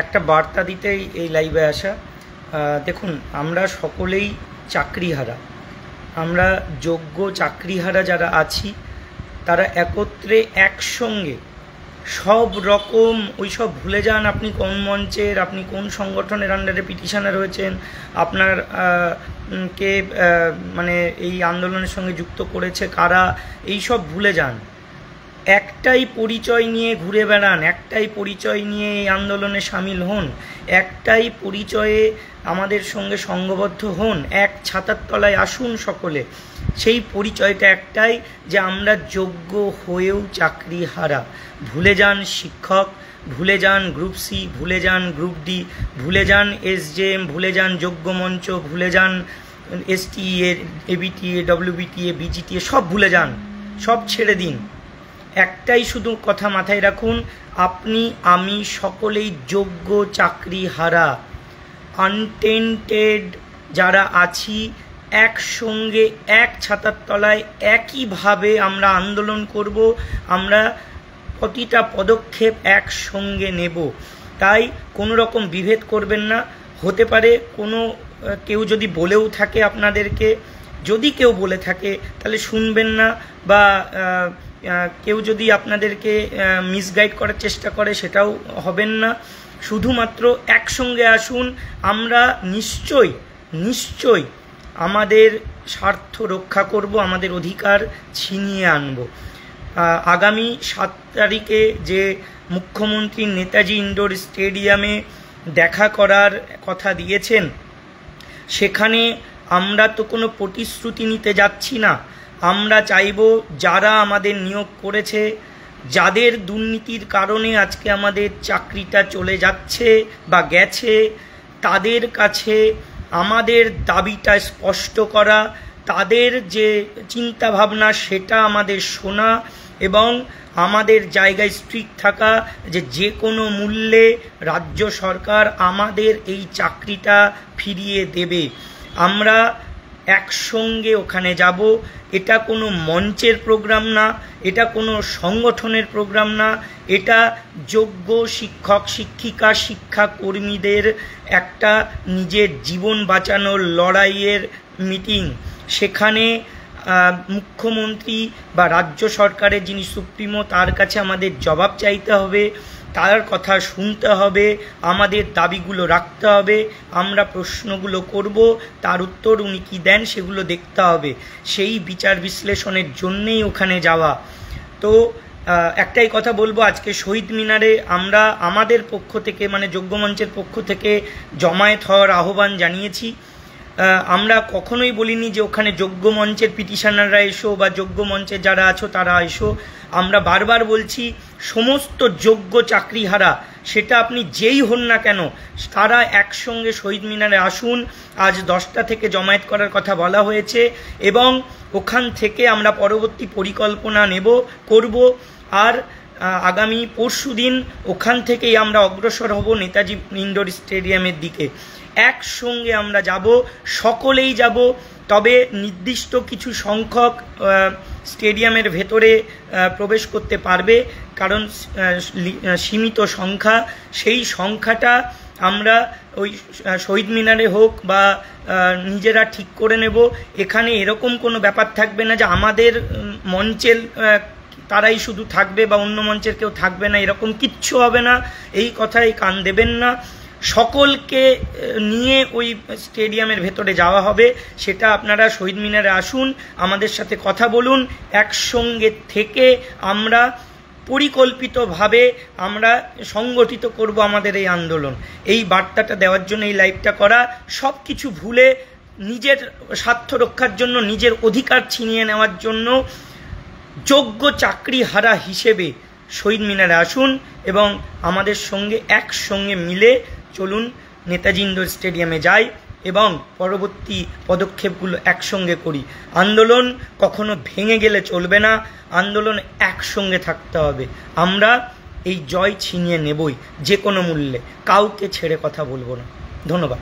একটা বার্তা দিতেই এই লাইভে আসা। দেখুন, আমরা সকলেই চাকরিহারা, আমরা যোগ্য চাকরিহারা যারা আছি তারা একত্রে একসঙ্গে সব রকম ওইসব ভুলে যান। আপনি কোন মঞ্চের, আপনি কোন সংগঠনের আন্ডারে পিটিশনার হয়েছেন, আপনার কে মানে এই আন্দোলনের সঙ্গে যুক্ত করেছে কারা, এইসব ভুলে যান। একটাই পরিচয় নিয়ে ঘুরে বেড়ান, একটাই পরিচয় নিয়ে এই আন্দোলনে সামিল হন, একটাই পরিচয়ে আমাদের সঙ্গে সঙ্গবদ্ধ হন, এক ছাতার তলায় আসুন সকলে। সেই পরিচয়টা একটাই যে আমরা যোগ্য হয়েও চাকরি হারা। ভুলে যান শিক্ষক, ভুলে যান গ্রুপ সি, ভুলে যান গ্রুপ ডি, ভুলে যান এসজেএম, ভুলে যান যোগ্য মঞ্চ, ভুলে যান এসটিএ, এবিটিএ, ডব্লিউবিটিএ, বিজিটিএ, সব ভুলে যান, সব ছেড়ে দিন। একটাই শুধু কথা মাথায় রাখুন, আপনি আমি সকলেই যোগ্য চাকরি হারা। আনটেন্টেড যারা আছি একসঙ্গে এক ছাতার তলায় একইভাবে আমরা আন্দোলন করব, আমরা প্রতিটা পদক্ষেপ একসঙ্গে নেব। তাই কোনো রকম বিভেদ করবেন না। হতে পারে কোনো কেউ যদি বলেও থাকে আপনাদেরকে, যদি কেউ বলে থাকে তাহলে শুনবেন না, বা কেউ যদি আপনাদেরকে মিসগাইড করার চেষ্টা করে সেটাও হবেন না। শুধুমাত্র একসঙ্গে আসুন, আমরা নিশ্চয়ই আমাদের স্বার্থ রক্ষা করব, আমাদের অধিকার ছিনিয়ে আনব। আগামী 7 তারিখে যে মুখ্যমন্ত্রী নেতাজি ইন্ডোর স্টেডিয়ামে দেখা করার কথা দিয়েছেন, সেখানে আমরা তো কোনো প্রতিশ্রুতি নিতে যাচ্ছি না। আমরা চাইব যারা আমাদের নিয়োগ করেছে, যাদের দুর্নীতির কারণে আজকে আমাদের চাকরিটা চলে যাচ্ছে বা গেছে, তাদের কাছে আমাদের দাবিটা স্পষ্ট করা, তাদের যে চিন্তাভাবনা সেটা আমাদের শোনা এবং আমাদের জায়গায় স্ট্রিক্ট থাকা যে কোনো মূল্যে রাজ্য সরকার আমাদের এই চাকরিটা ফিরিয়ে দেবে। আমরা একসঙ্গে ওখানে যাব। এটা কোনো মঞ্চের প্রোগ্রাম না, এটা কোনো সংগঠনের প্রোগ্রাম না, এটা যোগ্য শিক্ষক শিক্ষিকা শিক্ষাকর্মীদের একটা নিজের জীবন বাঁচানোর লড়াইয়ের মিটিং। সেখানে মুখ্যমন্ত্রী বা রাজ্য সরকারের যিনি সুপ্রিমো তার কাছে আমাদের জবাব চাইতে হবে, তার কথা শুনতে হবে, আমাদের দাবিগুলো রাখতে হবে, আমরা প্রশ্নগুলো করব, তার উত্তর উনি কী দেন সেগুলো দেখতে হবে। সেই বিচার বিশ্লেষণের জন্যেই ওখানে যাওয়া। তো একটাই কথা বলবো, আজকে শহীদ মিনারে আমরা আমাদের পক্ষ থেকে মানে যোগ্য মঞ্চের পক্ষ থেকে জমায়েত হওয়ার আহ্বান জানিয়েছি। আমরা কখনোই বলিনি যে ওখানে যোগ্য মঞ্চের পিটিশনাররা এসো বা যোগ্য মঞ্চের যারা আছো তারা এসো। আমরা বারবার বলছি সমস্ত যোগ্য চাকরিহারা, সেটা আপনি যেই হন না কেন, তারা একসঙ্গে শহীদ মিনারে আসুন। আজ 10টা থেকে জমায়েত করার কথা বলা হয়েছে এবং ওখান থেকে আমরা পরবর্তী পরিকল্পনা করব। আর আগামী পরশুদিন ওখান থেকেই আমরা অগ্রসর হব নেতাজি ইন্ডোর স্টেডিয়ামের দিকে। একসঙ্গে আমরা যাব, সকলেই যাব। তবে নির্দিষ্ট কিছু সংখ্যক স্টেডিয়ামের ভেতরে প্রবেশ করতে পারবে, কারণ সীমিত সংখ্যা। সেই সংখ্যাটা আমরা ওই শহীদ মিনারে হোক বা নিজেরা ঠিক করে নেব। এখানে এরকম কোনো ব্যাপার থাকবে না যে আমাদের মঞ্চের তারাই শুধু থাকবে বা অন্য মঞ্চের কেউ থাকবে না, এরকম কিচ্ছু হবে না। এই কথায় কান দেবেন না। সকলকে নিয়ে ওই স্টেডিয়ামের ভেতরে যাওয়া হবে। সেটা আপনারা শহীদ মিনারে আসুন, আমাদের সাথে কথা বলুন, একসঙ্গে থেকে আমরা পরিকল্পিতভাবে আমরা সংগঠিত করব আমাদের এই আন্দোলন। এই বার্তাটা দেওয়ার জন্য এই লাইভটা করা। সব কিছু ভুলে নিজের স্বার্থ রক্ষার জন্য, নিজের অধিকার ছিনিয়ে নেওয়ার জন্য যোগ্য চাকরিহারা হিসেবে শহীদ মিনারে আসুন এবং আমাদের সঙ্গে একসঙ্গে মিলে চলুন নেতাজি ইন্ডোর স্টেডিয়ামে যাই এবং পরবর্তী পদক্ষেপগুলো একসঙ্গে করি। আন্দোলন কখনো ভেঙে গেলে চলবে না, আন্দোলন একসঙ্গে থাকতে হবে। আমরা এই জয় ছিনিয়ে নেবই যে কোনো মূল্যে, কাউকে ছেড়ে কথা বলবো না। ধন্যবাদ।